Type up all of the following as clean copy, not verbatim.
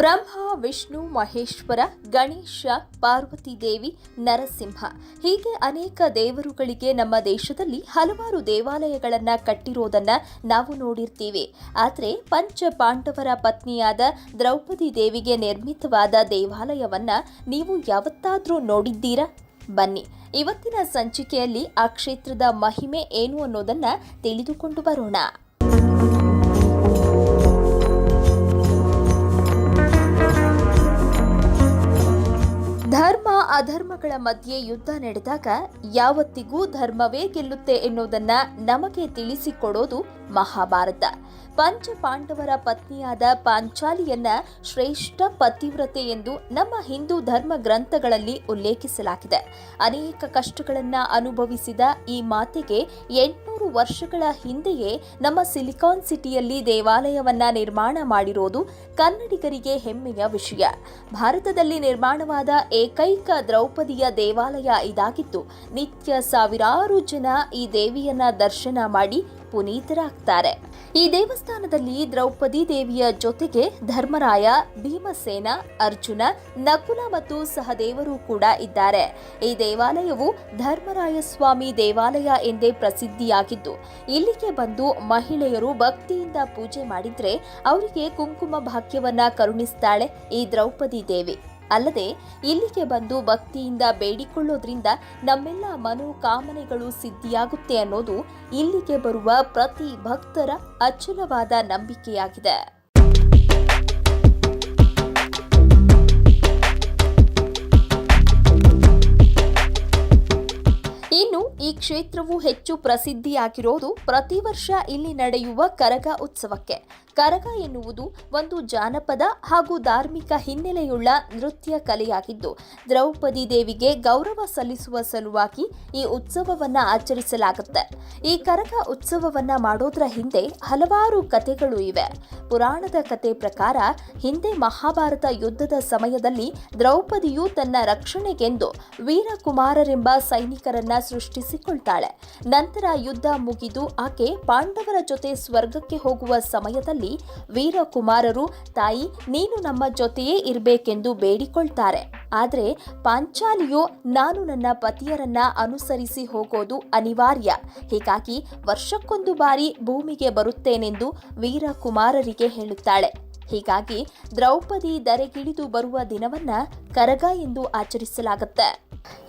ಬ್ರಹ್ಮ, ವಿಷ್ಣು, ಮಹೇಶ್ವರ, ಗಣೇಶ, ಪಾರ್ವತಿ ದೇವಿ, ನರಸಿಂಹ ಹೀಗೆ ಅನೇಕ ದೇವರುಗಳಿಗೆ ನಮ್ಮ ದೇಶದಲ್ಲಿ ಹಲವಾರು ದೇವಾಲಯಗಳನ್ನು ಕಟ್ಟಿರೋದನ್ನ ನಾವು ನೋಡಿರ್ತೀವಿ. ಆದರೆ ಪಂಚ ಪಾಂಡವರ ಪತ್ನಿಯಾದ ದ್ರೌಪದಿ ದೇವಿಗೆ ನಿರ್ಮಿತವಾದ ದೇವಾಲಯವನ್ನ ನೀವು ಯಾವತ್ತಾದ್ರೂ ನೋಡಿದ್ದೀರಾ? ಬನ್ನಿ, ಇವತ್ತಿನ ಸಂಚಿಕೆಯಲ್ಲಿ ಆ ಕ್ಷೇತ್ರದ ಮಹಿಮೆ ಏನು ಅನ್ನೋದನ್ನ ತಿಳಿದುಕೊಂಡು ಬರೋಣ. ಧರ್ಮ ಅಧರ್ಮಗಳ ಮಧ್ಯೆ ಯುದ್ಧ ನಡೆದಾಗ ಯಾವತ್ತಿಗೂ ಧರ್ಮವೇ ಗೆಲ್ಲುತ್ತೆ ಎನ್ನುವುದನ್ನ ನಮಗೆ ತಿಳಿಸಿಕೊಡೋದು ಮಹಾಭಾರತ. ಪಂಚ ಪಾಂಡವರ ಪತ್ನಿಯಾದ ಪಾಂಚಾಲಿಯನ್ನ ಶ್ರೇಷ್ಠ ಪತಿವ್ರತೆ ಎಂದು ನಮ್ಮ ಹಿಂದೂ ಧರ್ಮ ಗ್ರಂಥಗಳಲ್ಲಿ ಉಲ್ಲೇಖಿಸಲಾಗಿದೆ. ಅನೇಕ ಕಷ್ಟಗಳನ್ನು ಅನುಭವಿಸಿದ ಈ ಮಾತೆಗೆ 800 ವರ್ಷಗಳ ಹಿಂದೆಯೇ ನಮ್ಮ ಸಿಲಿಕಾನ್ ಸಿಟಿಯಲ್ಲಿ ದೇವಾಲಯವನ್ನ ನಿರ್ಮಾಣ ಮಾಡಿರೋದು ಕನ್ನಡಿಗರಿಗೆ ಹೆಮ್ಮೆಯ ವಿಷಯ. ಭಾರತದಲ್ಲಿ ನಿರ್ಮಾಣವಾದ ಏಕೈಕ ದ್ರೌಪದಿಯ ದೇವಾಲಯ ಇದಾಗಿದ್ದು, ನಿತ್ಯ ಸಾವಿರಾರು ಜನ ಈ ದೇವಿಯನ್ನ ದರ್ಶನ ಮಾಡಿ ಪುನೀತರಾಗ್ತಾರೆ. ಈ ದೇವಸ್ಥಾನದಲ್ಲಿ ದ್ರೌಪದಿ ದೇವಿಯ ಜೊತೆಗೆ ಧರ್ಮರಾಯ, ಭೀಮಸೇನ, ಅರ್ಜುನ, ನಕುಲ ಮತ್ತು ಸಹದೇವರು ಕೂಡ ಇದ್ದಾರೆ. ಈ ದೇವಾಲಯವು ಧರ್ಮರಾಯ ಸ್ವಾಮಿ ದೇವಾಲಯ ಎಂದೇ ಪ್ರಸಿದ್ಧಿಯಾಗಿದ್ದು, ಇಲ್ಲಿಗೆ ಬಂದು ಮಹಿಳೆಯರು ಭಕ್ತಿಯಿಂದ ಪೂಜೆ ಮಾಡಿದ್ರೆ ಅವರಿಗೆ ಕುಂಕುಮ ಭಾಗ್ಯವನ್ನ ಕರುಣಿಸ್ತಾಳೆ ಈ ದ್ರೌಪದಿ ದೇವಿ. ಅಲ್ಲದೆ ಇಲ್ಲಿಗೆ ಬಂದು ಭಕ್ತಿಯಿಂದ ಬೇಡಿಕೊಳ್ಳೋದ್ರಿಂದ ನಮ್ಮೆಲ್ಲ ಮನೋಕಾಮನೆಗಳು ಸಿದ್ಧಿಯಾಗುತ್ತೆ ಅನ್ನೋದು ಇಲ್ಲಿಗೆ ಬರುವ ಪ್ರತಿ ಭಕ್ತರ ಅಚಲವಾದ ನಂಬಿಕೆಯಾಗಿದೆ. ಇನ್ನು ಈ ಕ್ಷೇತ್ರವು ಹೆಚ್ಚು ಪ್ರಸಿದ್ಧಿಯಾಗಿರೋದು ಪ್ರತಿ ವರ್ಷ ಇಲ್ಲಿ ನಡೆಯುವ ಕರಗ ಉತ್ಸವಕ್ಕೆ. ಕರಗ ಎನ್ನುವುದು ಒಂದು ಜಾನಪದ ಹಾಗೂ ಧಾರ್ಮಿಕ ಹಿನ್ನೆಲೆಯುಳ್ಳ ನೃತ್ಯ ಕಲೆಯಾಗಿದ್ದು, ದ್ರೌಪದಿ ದೇವಿಗೆ ಗೌರವ ಸಲ್ಲಿಸುವ ಸಲುವಾಗಿ ಈ ಉತ್ಸವವನ್ನ ಆಚರಿಸಲಾಗುತ್ತೆ. ಈ ಕರಗ ಉತ್ಸವವನ್ನ ಮಾಡೋದ್ರ ಹಿಂದೆ ಹಲವಾರು ಕಥೆಗಳು ಇವೆ. ಪುರಾಣದ ಕತೆ ಪ್ರಕಾರ ಹಿಂದೆ ಮಹಾಭಾರತ ಯುದ್ಧದ ಸಮಯದಲ್ಲಿ ದ್ರೌಪದಿಯು ತನ್ನ ರಕ್ಷಣೆಗೆಂದು ವೀರಕುಮಾರರೆಂಬ ಸೈನಿಕರನ್ನ ಸೃಷ್ಟಿಸಿಕೊಳ್ತಾಳೆ. ನಂತರ ಯುದ್ಧ ಮುಗಿದು ಆಕೆ ಪಾಂಡವರ ಜೊತೆ ಸ್ವರ್ಗಕ್ಕೆ ಹೋಗುವ ಸಮಯದಲ್ಲಿ ವೀರಕುಮಾರರು, ತಾಯಿ ನೀನು ನಮ್ಮ ಜೊತೆಯೇ ಇರಬೇಕೆಂದು ಬೇಡಿಕೊಳ್ತಾರೆ. ಆದರೆ ಪಾಂಚಾಲಿಯು, ನಾನು ನನ್ನ ಪತಿಯರನ್ನ ಅನುಸರಿಸಿ ಹೋಗೋದು ಅನಿವಾರ್ಯ, ಹೀಗಾಗಿ ವರ್ಷಕ್ಕೊಂದು ಬಾರಿ ಭೂಮಿಗೆ ಬರುತ್ತೇನೆಂದು ವೀರಕುಮಾರರಿಗೆ ಹೇಳುತ್ತಾಳೆ. ಹೀಗಾಗಿ ದ್ರೌಪದಿ ಧರೆಗಿಳಿದು ಬರುವ ದಿನವನ್ನ ಕರಗ ಎಂದು ಆಚರಿಸಲಾಗುತ್ತೆ.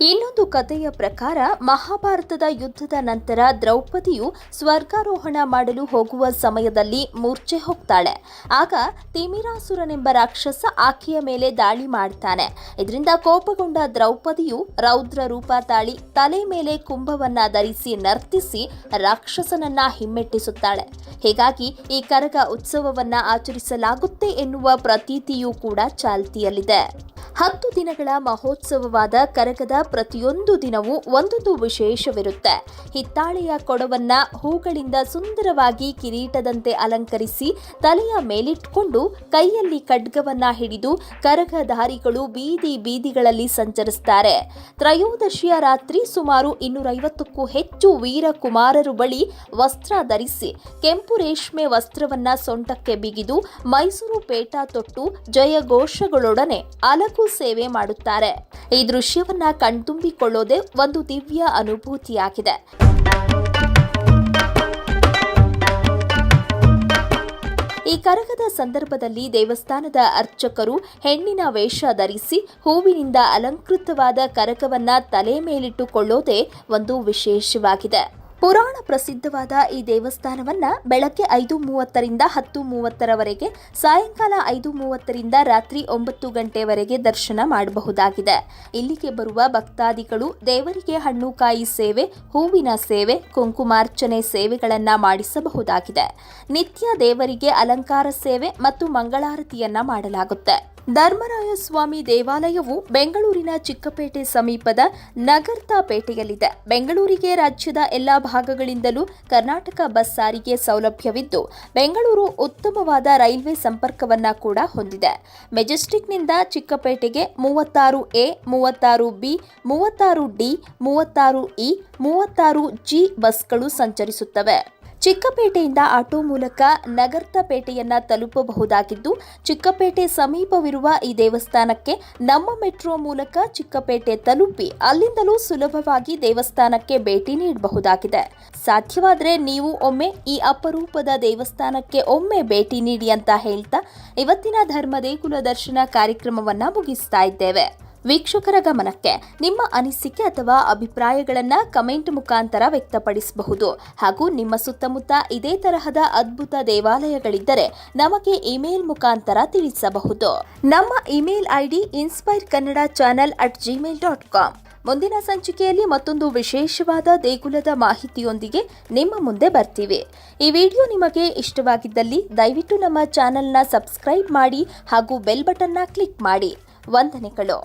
ಇನ್ನೊಂದು ಕಥೆಯ ಪ್ರಕಾರ ಮಹಾಭಾರತದ ಯುದ್ಧದ ನಂತರ ದ್ರೌಪದಿಯು ಸ್ವರ್ಗಾರೋಹಣ ಮಾಡಲು ಹೋಗುವ ಸಮಯದಲ್ಲಿ ಮೂರ್ಛೆ ಹೋಗ್ತಾಳೆ. ಆಗ ತಿಮಿರಾಸುರನೆಂಬ ರಾಕ್ಷಸ ಆಕೆಯ ಮೇಲೆ ದಾಳಿ ಮಾಡ್ತಾನೆ. ಇದರಿಂದ ಕೋಪಗೊಂಡ ದ್ರೌಪದಿಯು ರೌದ್ರ ರೂಪ ತಾಳಿ ತಲೆ ಮೇಲೆ ಕುಂಭವನ್ನ ಧರಿಸಿ ನರ್ತಿಸಿ ರಾಕ್ಷಸನನ್ನ ಹಿಮ್ಮೆಟ್ಟಿಸುತ್ತಾಳೆ. ಹೀಗಾಗಿ ಈ ಕರಗ ಉತ್ಸವವನ್ನ ಆಚರಿಸಲಾಗುತ್ತೆ ಎನ್ನುವ ಪ್ರತೀತಿಯೂ ಕೂಡ ಚಾಲ್ತಿಯಲ್ಲಿದೆ. 10 ದಿನಗಳ ಮಹೋತ್ಸವವಾದ ಕರಗದ ಪ್ರತಿಯೊಂದು ದಿನವೂ ಒಂದೊಂದು ವಿಶೇಷವಿರುತ್ತೆ. ಹಿತ್ತಾಳೆಯ ಕೊಡವನ್ನ ಹೂಗಳಿಂದ ಸುಂದರವಾಗಿ ಕಿರೀಟದಂತೆ ಅಲಂಕರಿಸಿ ತಲೆಯ ಮೇಲಿಟ್ಕೊಂಡು ಕೈಯಲ್ಲಿ ಖಡ್ಗವನ್ನ ಹಿಡಿದು ಕರಗಧಾರಿಗಳು ಬೀದಿ ಬೀದಿಗಳಲ್ಲಿ ಸಂಚರಿಸುತ್ತಾರೆ. ತ್ರಯೋದಶಿಯ ರಾತ್ರಿ ಸುಮಾರು 250ಕ್ಕೂ ಹೆಚ್ಚು ವೀರಕುಮಾರರು ಬಳಿ ವಸ್ತ್ರ ಧರಿಸಿ ಕೆಂಪು ರೇಷ್ಮೆ ವಸ್ತ್ರವನ್ನ ಸೊಂಟಕ್ಕೆ ಬಿಗಿದು ಮೈಸೂರು ಪೇಟ ತೊಟ್ಟು ಜಯಘೋಷಗಳೊಡನೆ ಅಲಗು ಸೇವೆ ಮಾಡುತ್ತಾರೆ. ಈ ದೃಶ್ಯವನ್ನ ಕಣ್ತುಂಬಿಕೊಳ್ಳೋದೇ ಒಂದು ದಿವ್ಯ ಅನುಭೂತಿಯಾಗಿದೆ. ಈ ಕರಗದ ಸಂದರ್ಭದಲ್ಲಿ ದೇವಸ್ಥಾನದ ಅರ್ಚಕರು ಹೆಣ್ಣಿನ ವೇಷ ಧರಿಸಿ ಹೂವಿನಿಂದ ಅಲಂಕೃತವಾದ ಕರಗವನ್ನ ತಲೆ ಮೇಲಿಟ್ಟುಕೊಳ್ಳೋದೇ ಒಂದು ವಿಶೇಷವಾಗಿದೆ. ಪುರಾಣ ಪ್ರಸಿದ್ಧವಾದ ಈ ದೇವಸ್ಥಾನವನ್ನ ಬೆಳಗ್ಗೆ 5:30ರಿಂದ 10:30ರವರೆಗೆ, ಸಾಯಂಕಾಲ 5:30ರಿಂದ ರಾತ್ರಿ 9 ಗಂಟೆವರೆಗೆ ದರ್ಶನ ಮಾಡಬಹುದಾಗಿದೆ. ಇಲ್ಲಿಗೆ ಬರುವ ಭಕ್ತಾದಿಗಳು ದೇವರಿಗೆ ಹಣ್ಣು ಕಾಯಿ ಸೇವೆ, ಹೂವಿನ ಸೇವೆ, ಕುಂಕುಮಾರ್ಚನೆ ಸೇವೆಗಳನ್ನ ಮಾಡಿಸಬಹುದಾಗಿದೆ. ನಿತ್ಯ ದೇವರಿಗೆ ಅಲಂಕಾರ ಸೇವೆ ಮತ್ತು ಮಂಗಳಾರತಿಯನ್ನ ಮಾಡಲಾಗುತ್ತೆ. ಧರ್ಮರಾಯ ಸ್ವಾಮಿ ದೇವಾಲಯವು ಬೆಂಗಳೂರಿನ ಚಿಕ್ಕಪೇಟೆ ಸಮೀಪದ ನಗರ್ತಾ ಪೇಟೆಯಲ್ಲಿದೆ. ಬೆಂಗಳೂರಿಗೆ ರಾಜ್ಯದ ಎಲ್ಲಾ ಭಾಗಗಳಿಂದಲೂ ಕರ್ನಾಟಕ ಬಸ್ ಸಾರಿಗೆ ಸೌಲಭ್ಯವಿದ್ದು, ಬೆಂಗಳೂರು ಉತ್ತಮವಾದ ರೈಲ್ವೆ ಸಂಪರ್ಕವನ್ನ ಕೂಡ ಹೊಂದಿದೆ. ಮೆಜೆಸ್ಟಿಕ್ನಿಂದ ಚಿಕ್ಕಪೇಟೆಗೆ 36A, 36B, 36D, 36E, 36G ಬಸ್ಗಳು ಸಂಚರಿಸುತ್ತವೆ. ಚಿಕ್ಕಪೇಟೆಯಿಂದ ಆಟೋ ಮೂಲಕ ನಗರ್ತಪೇಟೆಯನ್ನ ತಲುಪಬಹುದಾಗಿದ್ದು, ಚಿಕ್ಕಪೇಟೆ ಸಮೀಪವಿರುವ ಈ ದೇವಸ್ಥಾನಕ್ಕೆ ನಮ್ಮ ಮೆಟ್ರೋ ಮೂಲಕ ಚಿಕ್ಕಪೇಟೆ ತಲುಪಿ ಅಲ್ಲಿಂದಲೂ ಸುಲಭವಾಗಿ ದೇವಸ್ಥಾನಕ್ಕೆ ಭೇಟಿ ನೀಡಬಹುದಾಗಿದೆ. ಸಾಧ್ಯವಾದರೆ ನೀವು ಒಮ್ಮೆ ಈ ಅಪರೂಪದ ದೇವಸ್ಥಾನಕ್ಕೆ ಒಮ್ಮೆ ಭೇಟಿ ನೀಡಿ ಅಂತ ಹೇಳ್ತಾ ಇವತ್ತಿನ ಧರ್ಮ ದೇಗುಲ ದರ್ಶನ ಕಾರ್ಯಕ್ರಮವನ್ನ ಮುಗಿಸ್ತಾ ಇದ್ದೇವೆ. ವೀಕ್ಷಕರ ಗಮನಕ್ಕೆ ನಿಮ್ಮ ಅನಿಸಿಕೆ ಅಥವಾ ಅಭಿಪ್ರಾಯಗಳನ್ನು ಕಮೆಂಟ್ ಮುಖಾಂತರ ವ್ಯಕ್ತಪಡಿಸಬಹುದು. ಹಾಗೂ ನಿಮ್ಮ ಸುತ್ತಮುತ್ತ ಇದೇ ತರಹದ ಅದ್ಭುತ ದೇವಾಲಯಗಳಿದ್ದರೆ ನಮಗೆ ಇಮೇಲ್ ಮುಖಾಂತರ ತಿಳಿಸಬಹುದು. ನಮ್ಮ ಇಮೇಲ್ ಐಡಿ inspireKannada@gmail.com. ಮುಂದಿನ ಸಂಚಿಕೆಯಲ್ಲಿ ಮತ್ತೊಂದು ವಿಶೇಷವಾದ ದೇಗುಲದ ಮಾಹಿತಿಯೊಂದಿಗೆ ನಿಮ್ಮ ಮುಂದೆ ಬರ್ತೀವಿ. ಈ ವಿಡಿಯೋ ನಿಮಗೆ ಇಷ್ಟವಾಗಿದ್ದಲ್ಲಿ ದಯವಿಟ್ಟು ನಮ್ಮ ಚಾನೆಲ್ನ ಸಬ್ಸ್ಕ್ರೈಬ್ ಮಾಡಿ ಹಾಗೂ ಬೆಲ್ ಬಟನ್ನ ಕ್ಲಿಕ್ ಮಾಡಿ. ವಂದನೆಗಳು.